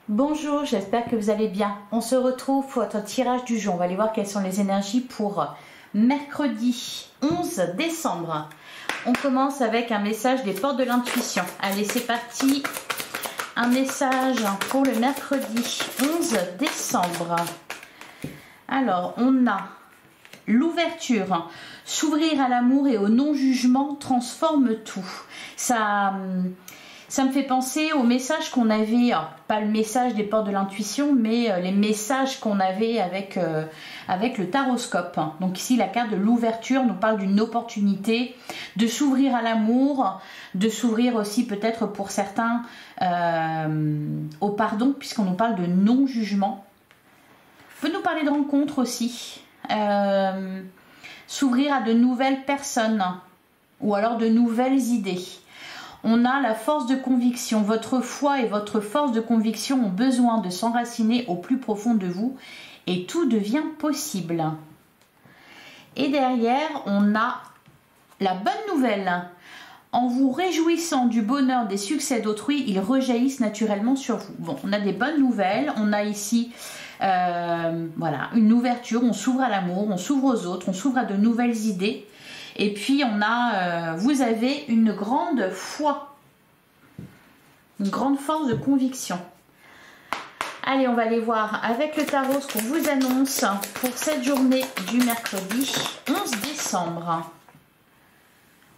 Bonjour, j'espère que vous allez bien. On se retrouve pour votre tirage du jour. On va aller voir quelles sont les énergies pour mercredi 11 décembre. On commence avec un message des portes de l'intuition. Allez, c'est parti. Un message pour le mercredi 11 décembre. Alors, on a l'ouverture. S'ouvrir à l'amour et au non-jugement transforme tout. Ça me fait penser au message qu'on avait, alors, pas le message des portes de l'intuition, mais les messages qu'on avait avec le taroscope. Donc ici, la carte de l'ouverture nous parle d'une opportunité de s'ouvrir à l'amour, de s'ouvrir aussi peut-être pour certains au pardon, puisqu'on nous parle de non-jugement. On peut nous parler de rencontres aussi, s'ouvrir à de nouvelles personnes ou alors de nouvelles idées. On a la force de conviction. Votre foi et votre force de conviction ont besoin de s'enraciner au plus profond de vous et tout devient possible. Et derrière, on a la bonne nouvelle. En vous réjouissant du bonheur des succès d'autrui, ils rejaillissent naturellement sur vous. Bon, on a des bonnes nouvelles. On a ici voilà, une ouverture. On s'ouvre à l'amour, on s'ouvre aux autres, on s'ouvre à de nouvelles idées. Et puis on a, vous avez une grande foi, une grande force de conviction. Allez, on va aller voir avec le tarot ce qu'on vous annonce pour cette journée du mercredi 11 décembre.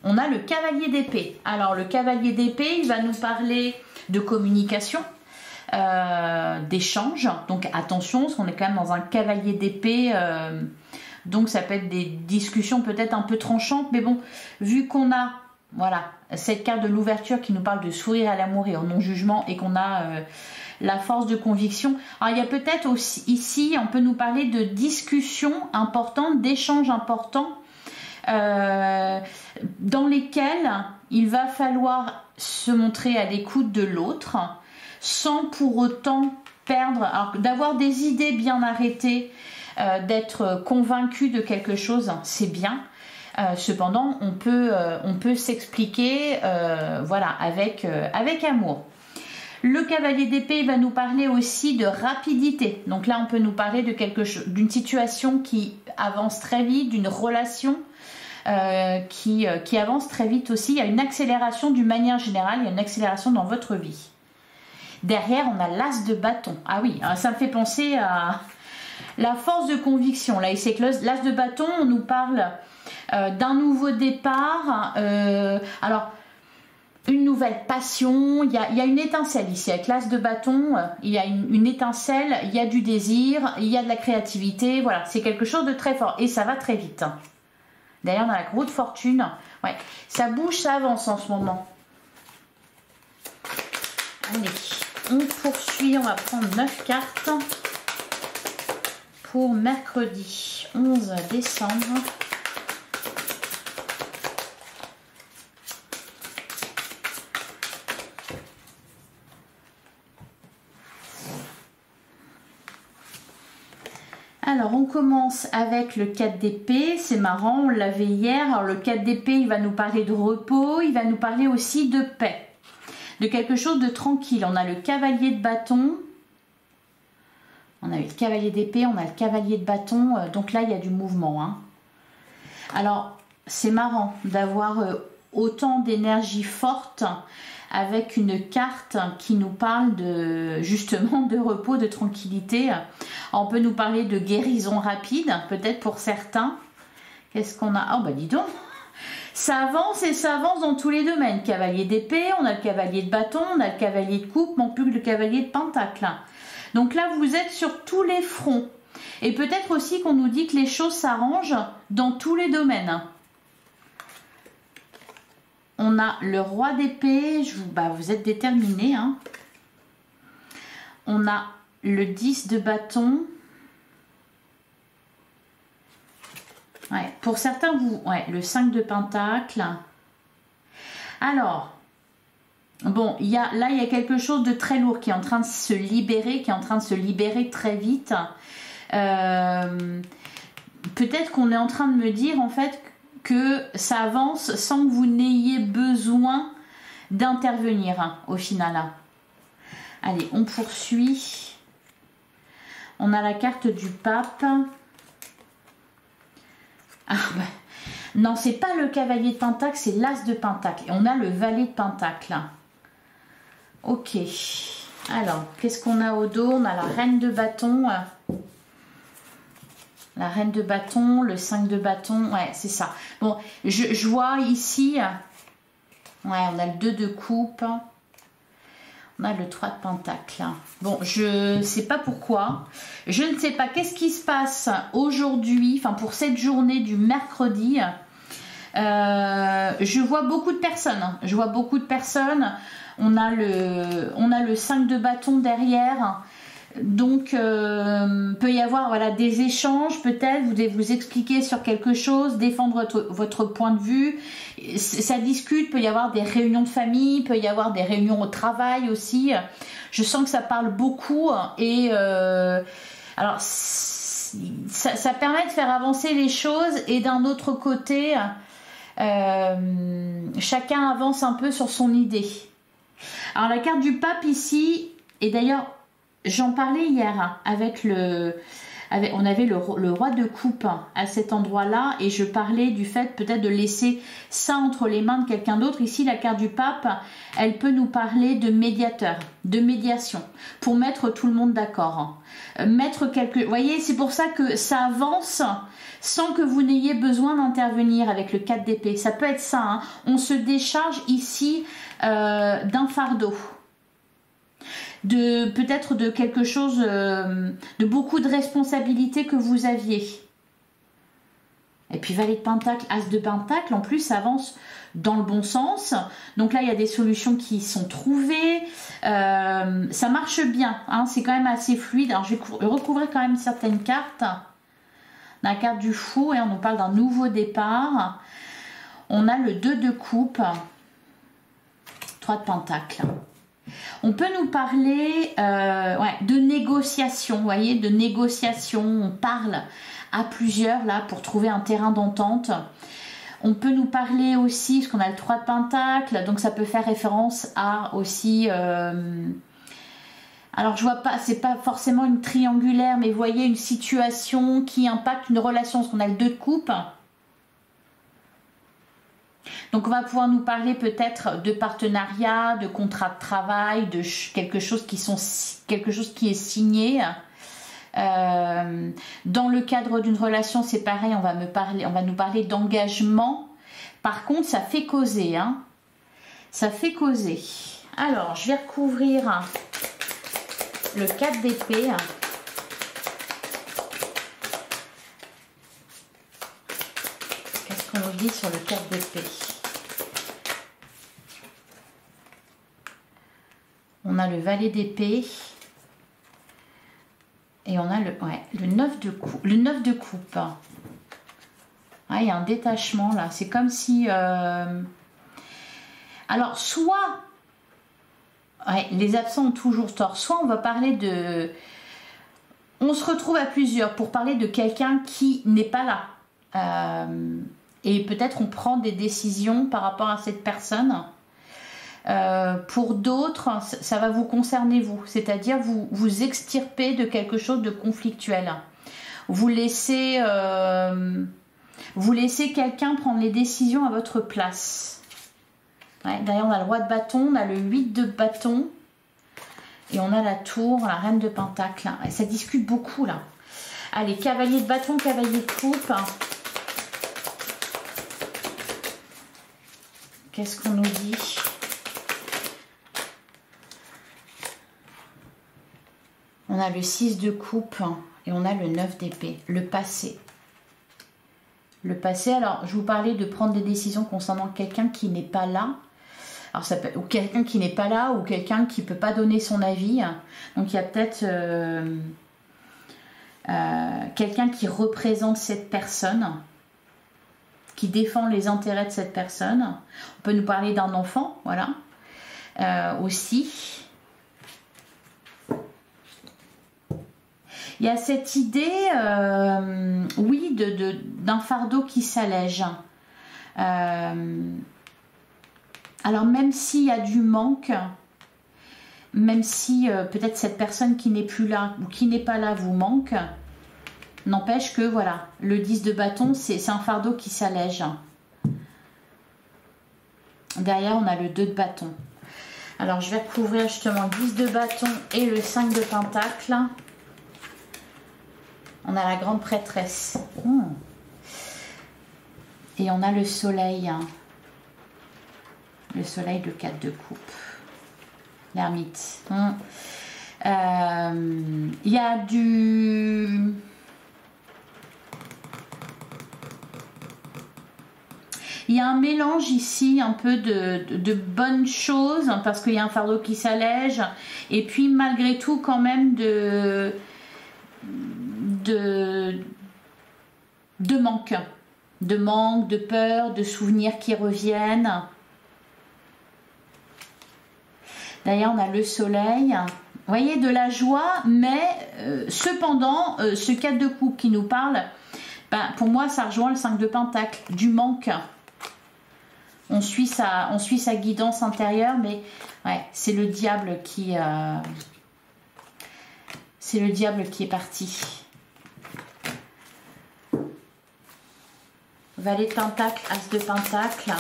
On a le cavalier d'épée. Alors le cavalier d'épée, il va nous parler de communication, d'échange. Donc attention, parce qu'on est quand même dans un cavalier d'épée. Donc ça peut être des discussions peut-être un peu tranchantes, mais bon, vu qu'on a voilà, cette carte de l'ouverture qui nous parle de sourire à l'amour et au non-jugement, et qu'on a la force de conviction, alors il y a peut-être aussi ici, on peut nous parler de discussions importantes, d'échanges importants, dans lesquels il va falloir se montrer à l'écoute de l'autre, sans pour autant perdre, alors d'avoir des idées bien arrêtées, d'être convaincu de quelque chose, c'est bien. Cependant, on peut s'expliquer voilà, avec amour. Le cavalier d'épée va nous parler aussi de rapidité. Donc là, on peut nous parler de d'une situation qui avance très vite, d'une relation qui avance très vite aussi. Il y a une accélération d'une manière générale, il y a une accélération dans votre vie. Derrière, on a l'as de bâton. Ah oui, ça me fait penser à la force de conviction. Là, c'est que l'as de bâton, on nous parle d'un nouveau départ. Alors, une nouvelle passion. Il y a une étincelle ici. Avec l'as de bâton, il y a une étincelle, il y a du désir, il y a de la créativité. Voilà, c'est quelque chose de très fort. Et ça va très vite. D'ailleurs, on a la roue de fortune. Ouais, ça bouge, ça avance en ce moment. Allez, on poursuit. On va prendre 9 cartes. Pour mercredi 11 décembre. Alors on commence avec le 4 d'épée, c'est marrant, on l'avait hier. Alors le 4 d'épée, il va nous parler de repos, il va nous parler aussi de paix, de quelque chose de tranquille. On a le cavalier de bâton. On a eu le cavalier d'épée, on a le cavalier de bâton, donc là il y a du mouvement. Hein. Alors c'est marrant d'avoir autant d'énergie forte avec une carte qui nous parle de justement de repos, de tranquillité. Alors, on peut nous parler de guérison rapide, peut-être pour certains. Qu'est-ce qu'on a? Oh bah dis donc, ça avance et ça avance dans tous les domaines. Cavalier d'épée, on a le cavalier de bâton, on a le cavalier de coupe, manque plus que le cavalier de pentacle. Donc là, vous êtes sur tous les fronts. Et peut-être aussi qu'on nous dit que les choses s'arrangent dans tous les domaines. On a le roi d'épée. Vous êtes déterminés. Hein. On a le 10 de bâton. Ouais, pour certains, le 5 de pentacle. Alors... Bon, là, il y a quelque chose de très lourd qui est en train de se libérer, très vite. Peut-être qu'on est en train de me dire, en fait, que ça avance sans que vous n'ayez besoin d'intervenir, hein, au final. Allez, on poursuit. On a la carte du pape. Ah, bah. Non, c'est pas le cavalier de pentacle, c'est l'as de pentacle. Et on a le valet de pentacle. Ok. Alors, qu'est-ce qu'on a au dos? On a la reine de bâton. La reine de bâton, le 5 de bâton. Ouais, c'est ça. Bon, je vois ici... Ouais, on a le 2 de coupe. On a le 3 de pentacle. Bon, je ne sais pas pourquoi. Je ne sais pas qu'est-ce qui se passe aujourd'hui, enfin pour cette journée du mercredi. Je vois beaucoup de personnes. Je vois beaucoup de personnes. On a le 5 de bâton derrière. Donc, peut y avoir voilà, des échanges, peut-être, vous devez vous expliquer sur quelque chose, défendre votre point de vue. Ça discute, peut y avoir des réunions de famille, peut y avoir des réunions au travail aussi. Je sens que ça parle beaucoup et alors ça permet de faire avancer les choses et d'un autre côté, chacun avance un peu sur son idée. Alors la carte du pape ici, et d'ailleurs j'en parlais hier avec on avait le roi de coupe à cet endroit-là et je parlais du fait peut-être de laisser ça entre les mains de quelqu'un d'autre. Ici, la carte du pape, elle peut nous parler de médiateur, de médiation, pour mettre tout le monde d'accord. Vous voyez, c'est pour ça que ça avance sans que vous n'ayez besoin d'intervenir avec le 4 d'épée. Ça peut être ça, hein. On se décharge ici d'un fardeau. Peut-être de quelque chose, de beaucoup de responsabilités que vous aviez. Et puis valet de pentacle, as de pentacle, en plus ça avance dans le bon sens. Donc là il y a des solutions qui sont trouvées, ça marche bien, hein, c'est quand même assez fluide. Alors je vais recouvrir quand même certaines cartes. La carte du fou et on nous parle d'un nouveau départ. On a le 2 de coupe, 3 de pentacle. On peut nous parler de négociation, vous voyez, de négociation. On parle à plusieurs là pour trouver un terrain d'entente. On peut nous parler aussi, parce qu'on a le 3 de pentacle, donc ça peut faire référence à aussi... alors je vois pas, c'est pas forcément une triangulaire, mais vous voyez une situation qui impacte une relation, parce qu'on a le 2 de coupe. Donc on va pouvoir nous parler peut-être de partenariat, de contrat de travail, de quelque chose qui est signé. Dans le cadre d'une relation, c'est pareil, on va nous parler d'engagement. Par contre, ça fait causer, hein. Ça fait causer. Alors, je vais recouvrir le 4 d'épée. Qu'est-ce qu'on nous dit sur le 4 d'épée? On a le valet d'épée et on a le 9 de coupe. Le 9 de coupe. Ah, il y a un détachement là. C'est comme si... Alors, soit... Ouais, les absents ont toujours tort. Soit on va parler de... On se retrouve à plusieurs pour parler de quelqu'un qui n'est pas là. Et peut-être on prend des décisions par rapport à cette personne. Pour d'autres, ça va vous concerner vous, c'est-à-dire vous extirpez de quelque chose de conflictuel. Vous laissez quelqu'un prendre les décisions à votre place. Ouais, derrière on a le roi de bâton, on a le 8 de bâton et on a la tour, la reine de pentacle. Et ça discute beaucoup là. Allez, cavalier de bâton, cavalier de coupe. Qu'est-ce qu'on nous dit ? On a le 6 de coupe et on a le 9 d'épée, le passé. Le passé, alors je vous parlais de prendre des décisions concernant quelqu'un qui n'est pas là. Alors ça peut, ou quelqu'un qui n'est pas là ou quelqu'un qui ne peut pas donner son avis. Donc il y a peut-être quelqu'un qui représente cette personne, qui défend les intérêts de cette personne. On peut nous parler d'un enfant, voilà, aussi. Il y a cette idée, oui, d'un fardeau qui s'allège. Alors même s'il y a du manque, même si peut-être cette personne qui n'est plus là ou qui n'est pas là vous manque, n'empêche que voilà, le 10 de bâton, c'est un fardeau qui s'allège. Derrière, on a le 2 de bâton. Alors, je vais recouvrir justement le 10 de bâton et le 5 de pentacle. On a la grande prêtresse. Et on a le soleil. Le soleil de 4 de coupe. L'ermite. Il y a du... Il y a un mélange ici, un peu de bonnes choses, parce qu'il y a un fardeau qui s'allège, et puis malgré tout quand même de manque. De manque, de peur, de souvenirs qui reviennent. D'ailleurs, on a le soleil. Vous voyez, de la joie, mais cependant, ce 4 de coupe qui nous parle, ben, pour moi, ça rejoint le 5 de pentacle, du manque. On suit sa guidance intérieure, mais ouais, c'est le diable qui est parti. Valet de pentacle, as de pentacle.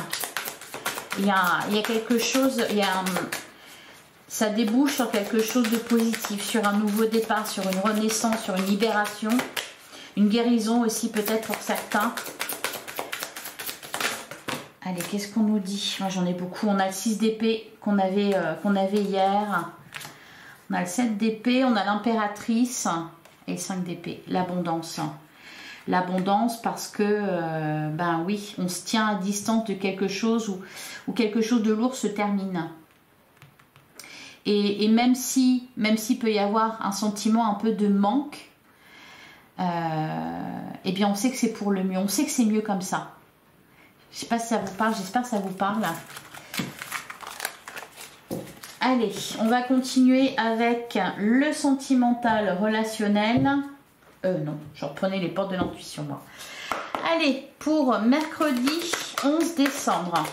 Il y a quelque chose, ça débouche sur quelque chose de positif, sur un nouveau départ, sur une renaissance, sur une libération, une guérison aussi peut-être pour certains. Allez, qu'est-ce qu'on nous dit? Moi, j'en ai beaucoup. On a le 6 d'épée qu'on avait hier. On a le 7 d'épée, on a l'impératrice et le 5 d'épée. L'abondance. L'abondance parce que, ben oui, on se tient à distance de quelque chose où quelque chose de lourd se termine. Et même si peut y avoir un sentiment un peu de manque, eh bien, on sait que c'est pour le mieux. On sait que c'est mieux comme ça. Je ne sais pas si ça vous parle, j'espère que ça vous parle. Allez, on va continuer avec le sentimental relationnel. Non, je reprenais les portes de l'intuition, moi. Allez, pour mercredi 11 décembre.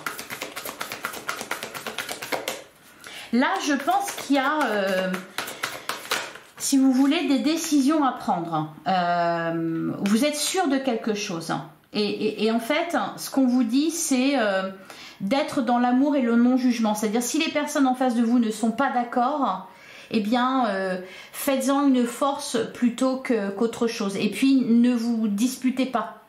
Là, je pense qu'il y a, si vous voulez, des décisions à prendre. Vous êtes sûr de quelque chose. Et en fait, ce qu'on vous dit, c'est d'être dans l'amour et le non-jugement. C'est-à-dire, si les personnes en face de vous ne sont pas d'accord, eh bien, faites-en une force plutôt qu'autre chose. Et puis, ne vous disputez pas.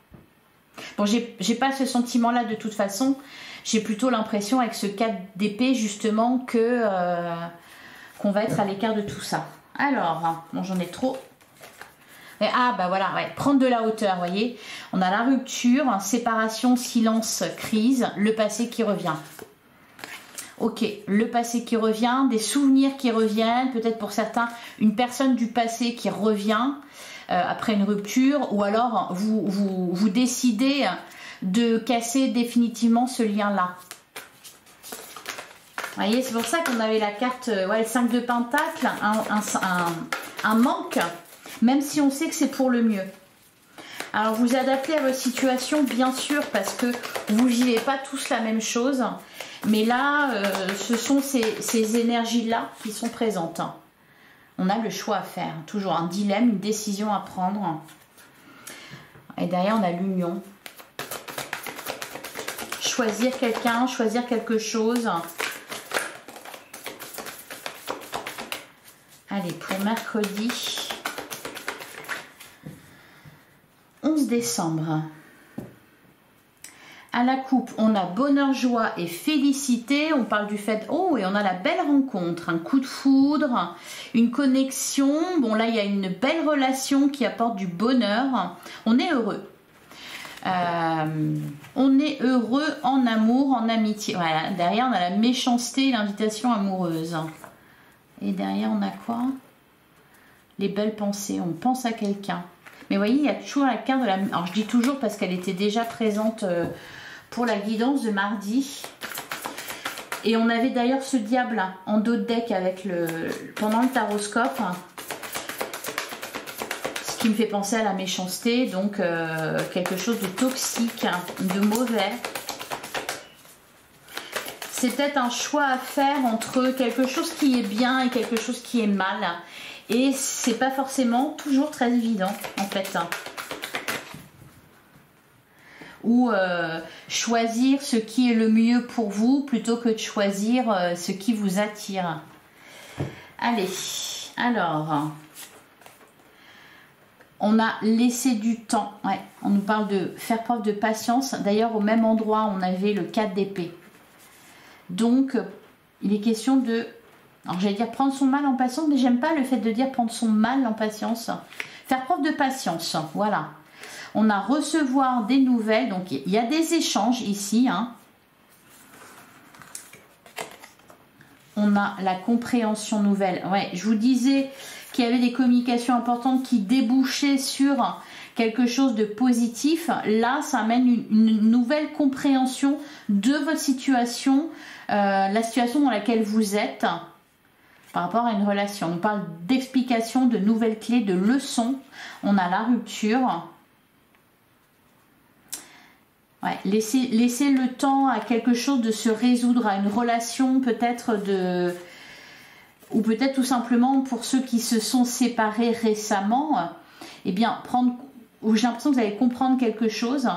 Bon, j'ai pas ce sentiment-là de toute façon. J'ai plutôt l'impression, avec ce 4 d'épée, justement, qu'on va être à l'écart de tout ça. Alors, bon, j'en ai trop. Ah bah voilà, ouais, prendre de la hauteur, vous voyez. On a la rupture, séparation, silence, crise, le passé qui revient. Ok, le passé qui revient, des souvenirs qui reviennent, peut-être pour certains, une personne du passé qui revient après une rupture, ou alors vous décidez de casser définitivement ce lien-là. Vous voyez, c'est pour ça qu'on avait la carte, ouais, le 5 de pentacle, un manque. Même si on sait que c'est pour le mieux. Alors vous adaptez à votre situation, bien sûr, parce que vous ne vivez pas tous la même chose. Mais là, ce sont ces énergies-là qui sont présentes. On a le choix à faire. Toujours un dilemme, une décision à prendre. Et derrière, on a l'union. Choisir quelqu'un, choisir quelque chose. Allez, pour mercredi 11 décembre. À la coupe, on a bonheur, joie et félicité. On parle du fait, oh, et on a la belle rencontre, un coup de foudre, une connexion. Bon, là, il y a une belle relation qui apporte du bonheur. On est heureux. On est heureux en amour, en amitié. Voilà, derrière, on a la méchanceté et l'invitation amoureuse. Et derrière, on a quoi? Les belles pensées. On pense à quelqu'un. Mais vous voyez, il y a toujours la carte de la... Alors, je dis toujours parce qu'elle était déjà présente pour la guidance de mardi. Et on avait d'ailleurs ce diable en dos de deck avec pendant le taroscope. Ce qui me fait penser à la méchanceté. Donc, quelque chose de toxique, de mauvais. c'est peut-être un choix à faire entre quelque chose qui est bien et quelque chose qui est mal. Et c'est pas forcément toujours très évident en fait. Ou choisir ce qui est le mieux pour vous plutôt que de choisir ce qui vous attire. Allez, alors, on a laissé du temps. Ouais, on nous parle de faire preuve de patience. D'ailleurs, au même endroit, on avait le 4 d'épée. Donc, il est question de, alors j'allais dire prendre son mal en patience, mais j'aime pas le fait de dire prendre son mal en patience. Faire preuve de patience, voilà. On a recevoir des nouvelles, donc il y a des échanges ici, hein. On a la compréhension nouvelle. Ouais, je vous disais qu'il y avait des communications importantes qui débouchaient sur quelque chose de positif. Là, ça amène une nouvelle compréhension de votre situation, la situation dans laquelle vous êtes par rapport à une relation. On parle d'explication, de nouvelles clés, de leçons. On a la rupture. Ouais, laisser le temps à quelque chose de se résoudre, à une relation peut-être de... Ou peut-être tout simplement pour ceux qui se sont séparés récemment, eh bien, j'ai l'impression que vous allez comprendre quelque chose,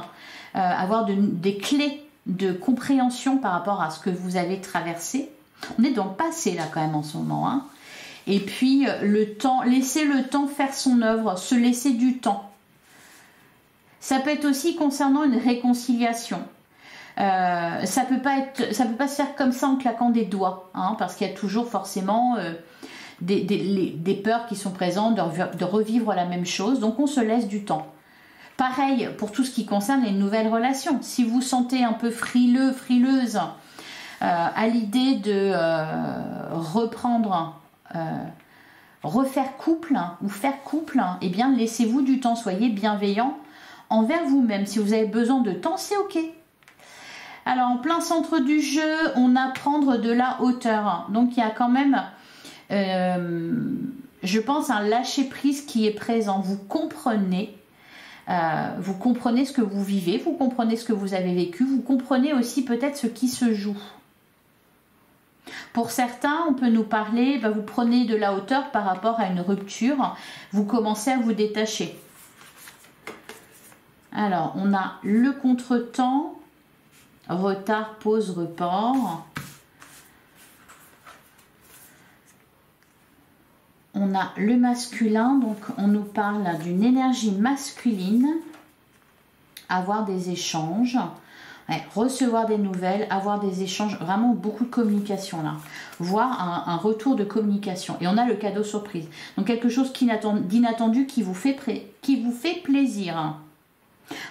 avoir des clés de compréhension par rapport à ce que vous avez traversé. On est dans le passé là quand même en ce moment, hein. Et puis le temps, laisser le temps faire son œuvre, se laisser du temps. Ça peut être aussi concernant une réconciliation. Ça peut pas se faire comme ça en claquant des doigts, hein, parce qu'il y a toujours forcément des peurs qui sont présentes de revivre la même chose. Donc on se laisse du temps. Pareil pour tout ce qui concerne les nouvelles relations. Si vous sentez un peu frileux, frileuse à l'idée de refaire couple ou faire couple, eh bien laissez-vous du temps, soyez bienveillant envers vous-même. Si vous avez besoin de temps, c'est ok. Alors en plein centre du jeu, on a prendre de la hauteur. Donc il y a quand même, je pense, un lâcher-prise qui est présent. Vous comprenez ce que vous vivez, vous comprenez ce que vous avez vécu, vous comprenez aussi peut-être ce qui se joue. Pour certains, on peut nous parler, vous prenez de la hauteur par rapport à une rupture, vous commencez à vous détacher. Alors, on a le contretemps, retard, pause, report. On a le masculin, donc on nous parle d'une énergie masculine, avoir des échanges, ouais, recevoir des nouvelles, avoir des échanges, vraiment beaucoup de communication là, voire un retour de communication. Et on a le cadeau surprise, donc quelque chose d'inattendu qui vous fait plaisir.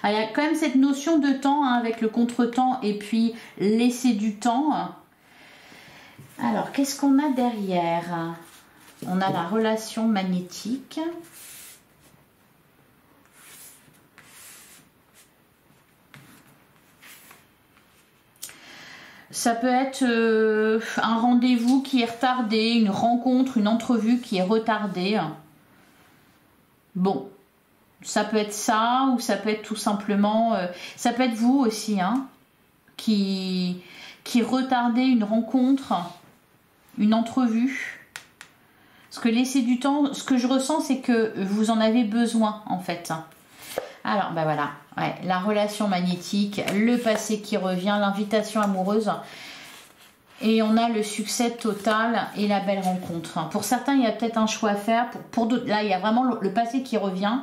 Alors, il y a quand même cette notion de temps, hein, avec le contretemps et puis laisser du temps. Alors, qu'est-ce qu'on a derrière? On a la relation magnétique. Ça peut être un rendez-vous qui est retardé, une rencontre, une entrevue qui est retardée. Bon. Ça peut être ça, ou ça peut être tout simplement... ça peut être vous aussi, hein, qui retardez une rencontre, une entrevue. Parce que laisser du temps, ce que je ressens, c'est que vous en avez besoin, en fait. Alors, voilà, ouais, la relation magnétique, le passé qui revient, l'invitation amoureuse. Et on a le succès total et la belle rencontre. Pour certains, il y a peut-être un choix à faire. Pour d'autres, là, il y a vraiment le passé qui revient.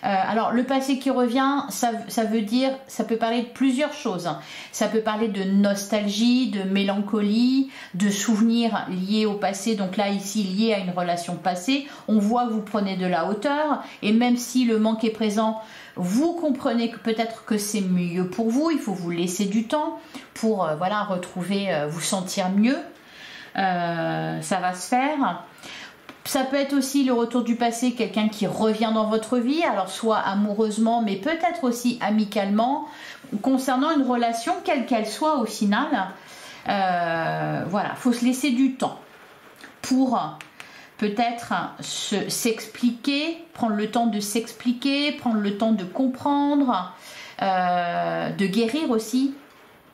Alors le passé qui revient, ça veut dire, ça peut parler de plusieurs choses. Ça peut parler de nostalgie, de mélancolie, de souvenirs liés au passé. Donc là ici liés à une relation passée. On voit que vous prenez de la hauteur et même si le manque est présent, vous comprenez que peut-être que c'est mieux pour vous. Il faut vous laisser du temps pour voilà, retrouver, vous sentir mieux. Ça va se faire. Ça peut être aussi le retour du passé, quelqu'un qui revient dans votre vie, alors soit amoureusement, mais peut-être aussi amicalement, concernant une relation, quelle qu'elle soit au final. Voilà, il faut se laisser du temps pour peut-être s'expliquer, prendre le temps de s'expliquer, prendre le temps de comprendre, de guérir aussi.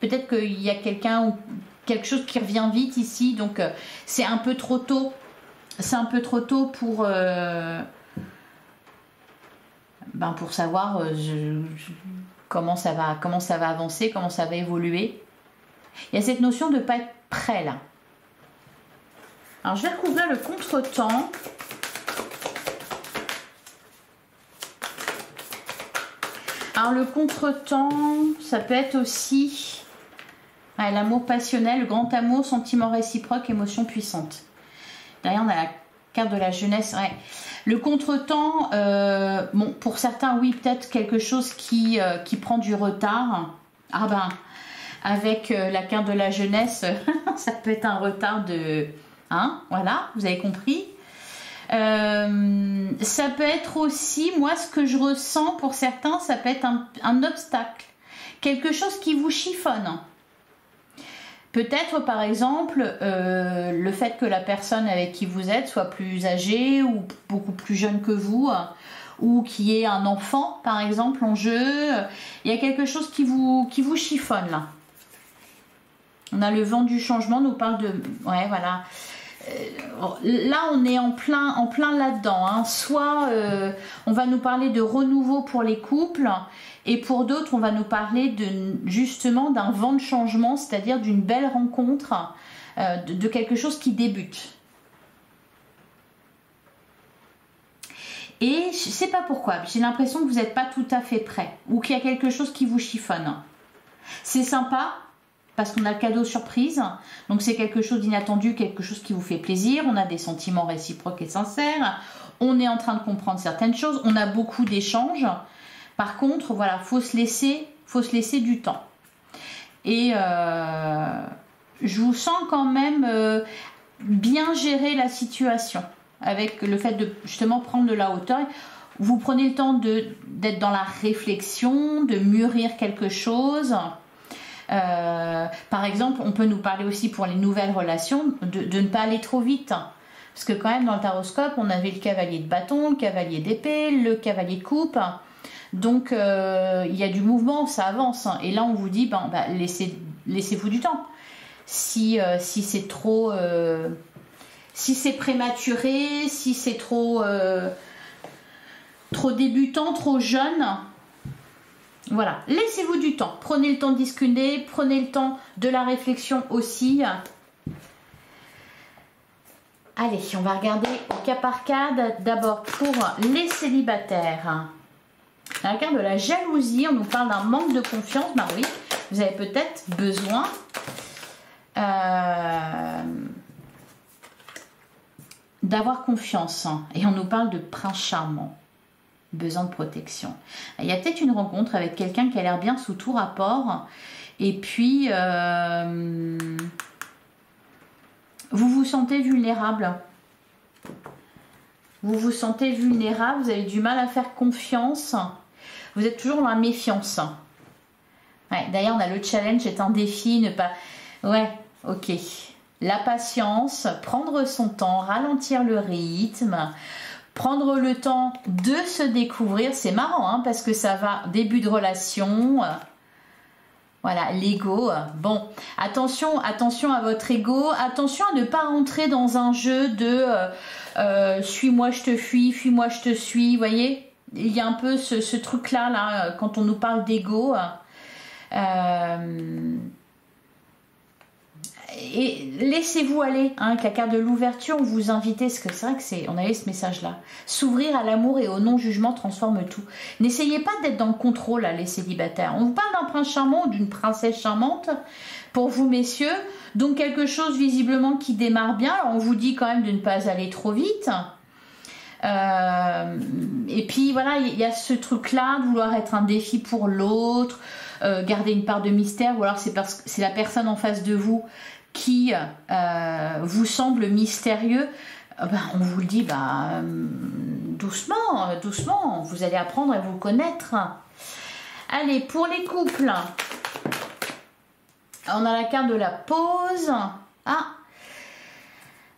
Peut-être qu'il y a quelqu'un quelque chose qui revient vite ici, donc c'est un peu trop tôt. C'est un peu trop tôt pour savoir comment ça va avancer, comment ça va évoluer. Il y a cette notion de ne pas être prêt là. Alors je vais recouvrir le contretemps. Alors le contretemps, ça peut être aussi l'amour passionnel, le grand amour, sentiment réciproque, émotion puissante. Derrière on a la carte de la jeunesse. Ouais. Le contretemps, bon pour certains oui peut-être quelque chose qui prend du retard. Ah ben avec la carte de la jeunesse, ça peut être un retard de... Hein, voilà, vous avez compris. Ça peut être aussi, moi ce que je ressens pour certains, ça peut être un obstacle. Quelque chose qui vous chiffonne. Peut-être par exemple le fait que la personne avec qui vous êtes soit plus âgée ou beaucoup plus jeune que vous, ou qu'il y ait un enfant par exemple en jeu. Il y a quelque chose qui vous chiffonne là. On a le vent du changement, nous parle de... Ouais, voilà. Là, on est en plein là-dedans. Hein. Soit on va nous parler de renouveau pour les couples, et pour d'autres, on va nous parler justement d'un vent de changement, c'est-à-dire d'une belle rencontre, de quelque chose qui débute. Et je ne sais pas pourquoi, j'ai l'impression que vous n'êtes pas tout à fait prêt, ou qu'il y a quelque chose qui vous chiffonne. C'est sympa, parce qu'on a le cadeau surprise, donc c'est quelque chose d'inattendu, quelque chose qui vous fait plaisir, on a des sentiments réciproques et sincères, on est en train de comprendre certaines choses, on a beaucoup d'échanges. Par contre, voilà, faut se laisser du temps. Et je vous sens quand même bien gérer la situation, avec le fait de justement prendre de la hauteur. Vous prenez le temps d'être dans la réflexion, de mûrir quelque chose. Par exemple, on peut nous parler aussi pour les nouvelles relations de ne pas aller trop vite, parce que quand même dans le taroscope on avait le cavalier de bâton, le cavalier d'épée, le cavalier de coupe, donc il y a du mouvement, ça avance, et là on vous dit laissez-vous du temps. Si c'est trop si c'est prématuré, si c'est trop débutant, trop jeune, voilà, laissez-vous du temps, prenez le temps de discuter, prenez le temps de la réflexion aussi. Allez, on va regarder au cas par cas. D'abord pour les célibataires. La carte de la jalousie, on nous parle d'un manque de confiance. Bah oui, vous avez peut-être besoin d'avoir confiance. Et on nous parle de prince charmant. Besoin de protection. Il y a peut-être une rencontre avec quelqu'un qui a l'air bien sous tout rapport, et puis vous vous sentez vulnérable. Vous vous sentez vulnérable, vous avez du mal à faire confiance, vous êtes toujours dans la méfiance. Ouais, d'ailleurs on a le challenge, est un défi, ne pas... Ouais, ok. La patience, prendre son temps, ralentir le rythme, prendre le temps de se découvrir. C'est marrant hein, parce que ça va, début de relation, voilà, l'ego. Bon, attention à votre ego, attention à ne pas rentrer dans un jeu de suis-moi je te fuis, fuis-moi je te suis, vous voyez. Il y a un peu ce truc là, quand on nous parle d'ego. Et laissez-vous aller, hein, avec la carte de l'ouverture, on vous invite, parce que c'est vrai que on avait ce message-là. S'ouvrir à l'amour et au non-jugement transforme tout. N'essayez pas d'être dans le contrôle, là, les célibataires. On vous parle d'un prince charmant ou d'une princesse charmante, pour vous, messieurs. Donc, quelque chose, visiblement, qui démarre bien. Alors, on vous dit quand même de ne pas aller trop vite. Et puis, voilà, il y a ce truc-là, de vouloir être un défi pour l'autre, garder une part de mystère, ou alors c'est parce que c'est la personne en face de vous qui vous semble mystérieux. On vous le dit, doucement, doucement, vous allez apprendre à vous connaître. Allez, pour les couples, on a la carte de la pause. Ah,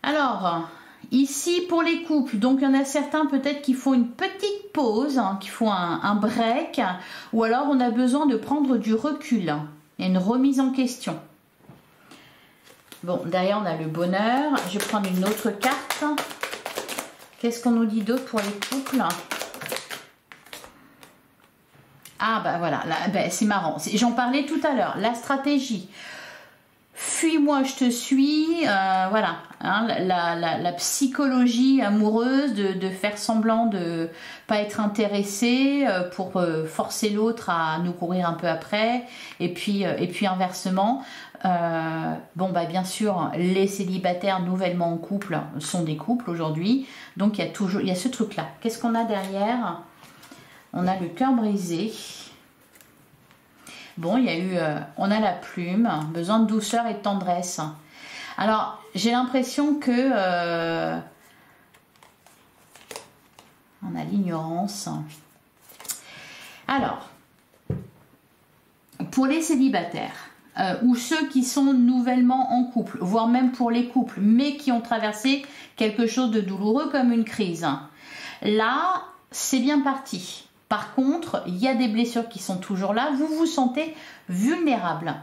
alors, ici pour les couples, donc il y en a certains peut-être qui font une petite pause, hein, qui font un break, ou alors on a besoin de prendre du recul. Il y a une remise en question. Bon, derrière, on a le bonheur. Je vais prendre une autre carte. Qu'est-ce qu'on nous dit d'autre pour les couples? Ah, bah voilà, bah, c'est marrant. J'en parlais tout à l'heure. La stratégie. Fuis-moi, je te suis. Voilà, hein, la psychologie amoureuse de faire semblant de pas être intéressé pour forcer l'autre à nous courir un peu après. Et puis inversement. Bon, bah bien sûr, les célibataires nouvellement en couple sont des couples aujourd'hui. Donc, il y a ce truc-là. Qu'est-ce qu'on a derrière? On a le cœur brisé. Bon, il y a eu, on a la plume, besoin de douceur et de tendresse. Alors, j'ai l'impression que on a l'ignorance. Alors, pour les célibataires ou ceux qui sont nouvellement en couple, voire même pour les couples, mais qui ont traversé quelque chose de douloureux comme une crise, là, c'est bien parti. Par contre, il y a des blessures qui sont toujours là. Vous vous sentez vulnérable.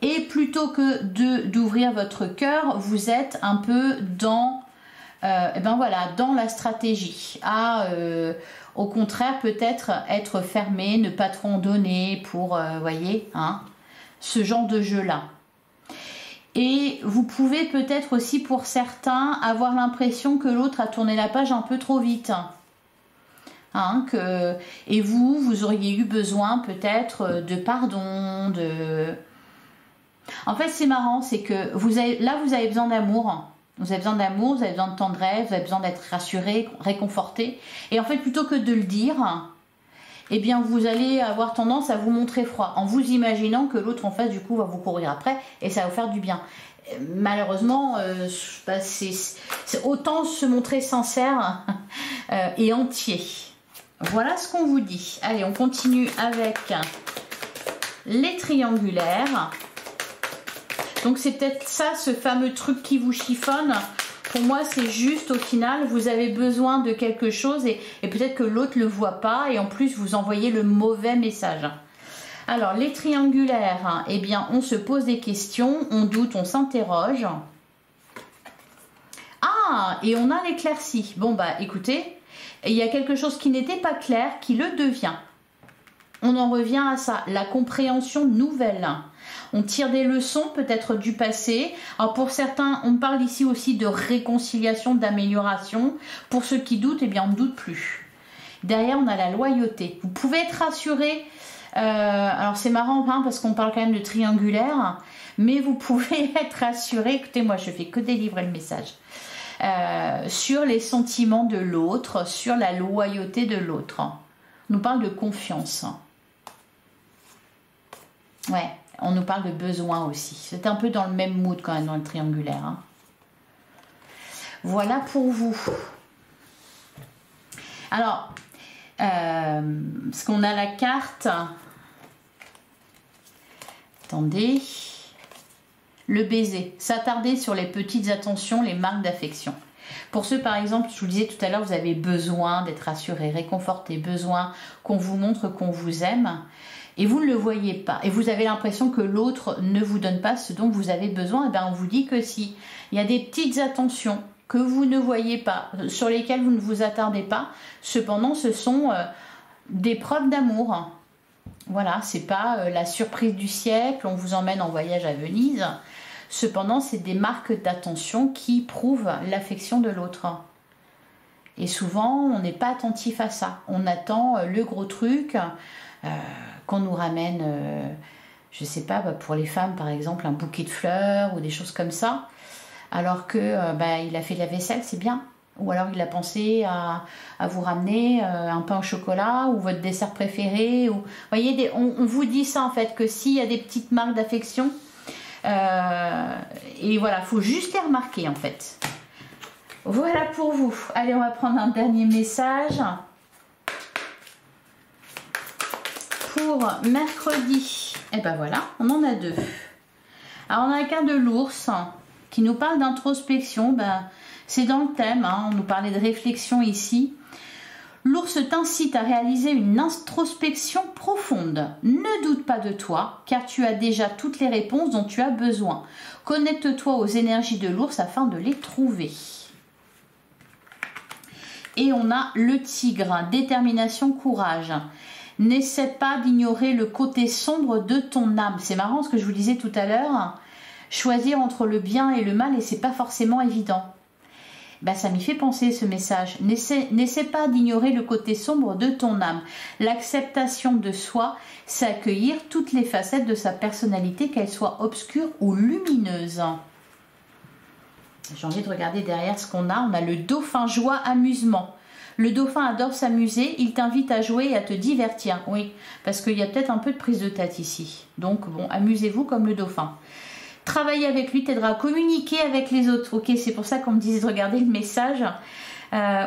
Et plutôt que d'ouvrir votre cœur, vous êtes un peu dans, dans la stratégie. Au contraire, peut-être être fermé, ne pas trop en donner pour, voyez, hein, ce genre de jeu-là. Et vous pouvez peut-être aussi, pour certains, avoir l'impression que l'autre a tourné la page un peu trop vite. Hein, et vous auriez eu besoin peut-être de pardon, En fait, c'est marrant, c'est que vous avez besoin d'amour. Vous avez besoin d'amour, vous avez besoin de tendresse, vous avez besoin d'être rassuré, réconforté. Et en fait, plutôt que de le dire, eh bien, vous allez avoir tendance à vous montrer froid, en vous imaginant que l'autre en face, du coup, va vous courir après et ça va vous faire du bien. Malheureusement, c'est autant se montrer sincère et entier. Voilà ce qu'on vous dit. Allez, on continue avec les triangulaires. Donc, c'est peut-être ça, ce fameux truc qui vous chiffonne. Pour moi, c'est juste, au final, vous avez besoin de quelque chose et peut-être que l'autre ne le voit pas. Et en plus, vous envoyez le mauvais message. Alors, les triangulaires, eh bien, on se pose des questions, on doute, on s'interroge. Ah, et on a l'éclaircie. Bon, bah, écoutez... Et il y a quelque chose qui n'était pas clair, qui le devient. On en revient à ça, la compréhension nouvelle. On tire des leçons peut-être du passé. Alors pour certains, on parle ici aussi de réconciliation, d'amélioration. Pour ceux qui doutent, eh bien on ne doute plus. Derrière, on a la loyauté. Vous pouvez être rassuré. Alors c'est marrant hein, parce qu'on parle quand même de triangulaire. Mais vous pouvez être rassuré. Écoutez, moi je fais que délivrer le message. Sur les sentiments de l'autre, sur la loyauté de l'autre. On nous parle de confiance. Ouais, on nous parle de besoin aussi. C'est un peu dans le même mood quand même dans le triangulaire. Hein. Voilà pour vous. Alors, parce qu'on a la carte. Attendez. Le baiser, s'attarder sur les petites attentions, les marques d'affection. Pour ceux, par exemple, je vous disais tout à l'heure, vous avez besoin d'être rassuré, réconforté, besoin qu'on vous montre qu'on vous aime, et vous ne le voyez pas. Et vous avez l'impression que l'autre ne vous donne pas ce dont vous avez besoin. Et bien, on vous dit que si. Il y a des petites attentions que vous ne voyez pas, sur lesquelles vous ne vous attardez pas. Cependant, ce sont des preuves d'amour. Voilà, c'est pas la surprise du siècle, on vous emmène en voyage à Venise. Cependant, c'est des marques d'attention qui prouvent l'affection de l'autre. Et souvent, on n'est pas attentif à ça. On attend le gros truc, qu'on nous ramène, je sais pas, pour les femmes par exemple, un bouquet de fleurs ou des choses comme ça. Alors que il a fait la vaisselle, c'est bien. Ou alors il a pensé à vous ramener un pain au chocolat ou votre dessert préféré. Ou... Vous voyez, on vous dit ça en fait, que s'il y a des petites marques d'affection, et voilà, il faut juste les remarquer en fait. Voilà pour vous. Allez, on va prendre un dernier message. Pour mercredi, et ben voilà, on en a deux. Alors on a la carte de l'ours qui nous parle d'introspection. C'est dans le thème, hein, on nous parlait de réflexion ici. L'ours t'incite à réaliser une introspection profonde. Ne doute pas de toi, car tu as déjà toutes les réponses dont tu as besoin. Connecte-toi aux énergies de l'ours afin de les trouver. Et on a le tigre, détermination, courage. N'essaie pas d'ignorer le côté sombre de ton âme. C'est marrant ce que je vous disais tout à l'heure. Choisir entre le bien et le mal, et c'est pas forcément évident. Ben, ça m'y fait penser ce message. N'essaie pas d'ignorer le côté sombre de ton âme. L'acceptation de soi, c'est accueillir toutes les facettes de sa personnalité, qu'elles soient obscures ou lumineuses. J'ai envie de regarder derrière ce qu'on a. On a le dauphin, joie, amusement. Le dauphin adore s'amuser, il t'invite à jouer et à te divertir. Oui, parce qu'il y a peut-être un peu de prise de tête ici. Donc, bon, amusez-vous comme le dauphin. Travailler avec lui t'aidera à communiquer avec les autres. Ok, c'est pour ça qu'on me disait de regarder le message.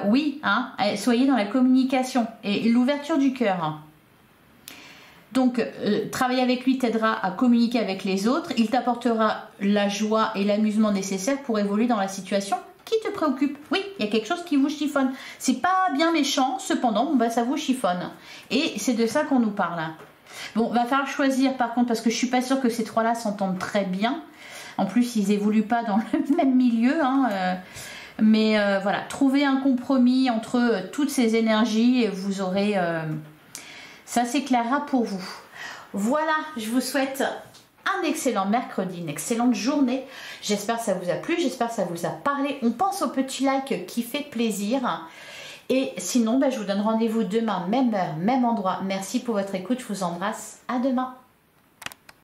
Oui, hein, soyez dans la communication et l'ouverture du cœur. Donc, travailler avec lui t'aidera à communiquer avec les autres. Il t'apportera la joie et l'amusement nécessaires pour évoluer dans la situation qui te préoccupe. Oui, il y a quelque chose qui vous chiffonne. C'est pas bien méchant, cependant, bon, bah, ça vous chiffonne. Et c'est de ça qu'on nous parle. Bon, va falloir choisir par contre, parce que je suis pas sûre que ces trois-là s'entendent très bien. En plus, ils évoluent pas dans le même milieu. Hein, mais voilà, trouvez un compromis entre toutes ces énergies et vous aurez... ça s'éclairera pour vous. Voilà, je vous souhaite un excellent mercredi, une excellente journée. J'espère que ça vous a plu, j'espère que ça vous a parlé. On pense au petit like qui fait plaisir. Et sinon, ben, je vous donne rendez-vous demain, même heure, même endroit. Merci pour votre écoute, je vous embrasse. À demain.